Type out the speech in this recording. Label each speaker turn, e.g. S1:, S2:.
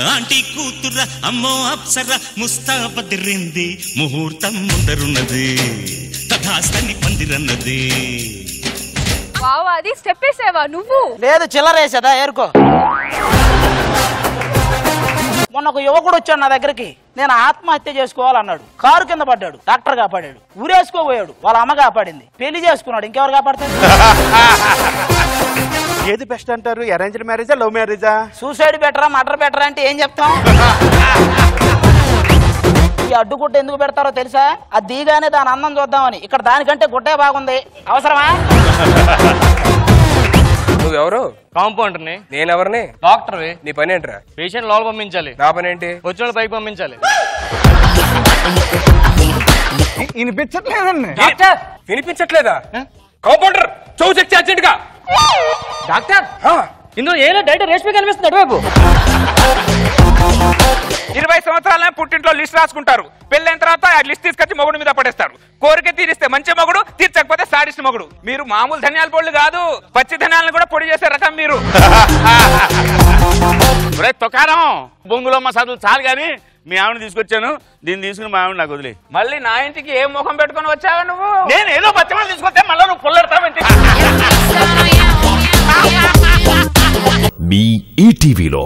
S1: Aunty కూతుర అమ్మో అప్సర ముస్తాబదిరింది ముహూర్తం ముందరున్నది తథాస్తని పందిరన్నది.
S2: Wow, అది స్టెప్ వేసావా నువ్వు?
S3: లేదు, చిల్లరేసేదా ఏరుకో. మొన్న ఒక యువకుడు వచ్చాడు నా దగ్గరికి, నేను ఆత్మహత్య చేసుకోవాలన్నాడు. కారు కింద పడ్డాడు, డాక్టర్ కాపాడాడు. ఊరేసుకోబోయాడు, వాళ్ళ అమ్మ కాపాడింది. పెళ్లి చేసుకున్నాడు, ఇంకెవరు కాపాడతాడు?
S4: ఏది బెస్ట్ అంటారు? అరేంజ్డ్ మ్యారేజా, లవ్ మ్యారేజా?
S3: సూసైడ్ బెటరా, మర్డర్ బెటరా అంటే ఏం చెప్తాం? ఈ అడ్డుగుడ్డ ఎందుకు పెడతారో తెలుసా? అది దిగానే దాని అందం చూద్దామని. ఇక్కడ దానికంటే గుడ్డే బాగుంది, అవసరమా?
S5: నువ్వెవరు?
S6: కాంపౌండర్ని.
S5: నేనెవరిని?
S6: డాక్టర్వి.
S5: నీ పని ఏంట్రా?
S6: పేషెంట్ లోపల పంపించాలి.
S5: నా పని ఏంటి?
S6: వచ్చిన పైకి పంపించాలి.
S4: వినిపించట్లేదండి.
S5: వినిపించట్లేదా? కాంపౌండర్ చౌ చెక్ చేయి అర్జెంట్ గా.
S6: డాక్టర్ ఇందులో ఏదో డైరెక్ట్ రేష్మి కనిపిస్తుంది అటువైపు.
S7: 20 సంవత్సరాలనే పుట్టింట్లో లిస్ట్ రాసుకుంటారు. పెళ్ళైన తర్వాత ఆ లిస్ట్ తీసుకొచ్చి మొగుడు మీద పడేస్తారు. కోరిక తీరిస్తే మంచి మొగుడు, తీర్చకపోతే సాడిస్ట్ మొగుడు. మీరు మామూలు ధనియాల పొళ్ళు కాదు, పచ్చి ధనియాలను కూడా పొడి చేసే రకం మీరు.
S8: తొకారం బొంగులో మా చదువులు చాలు గాని మీ ఆవిడని తీసుకొచ్చాను. దీన్ని తీసుకుని మా ఆవిడ నాకు వదిలే.
S7: మళ్ళీ నా ఇంటికి ఏం ముఖం పెట్టుకుని వచ్చావా నువ్వు?
S8: నేను ఏదో పచ్చమని తీసుకొస్తే మళ్ళీ నువ్వు పుల్లెడతావంటే.
S9: మీ ఈటీవీలో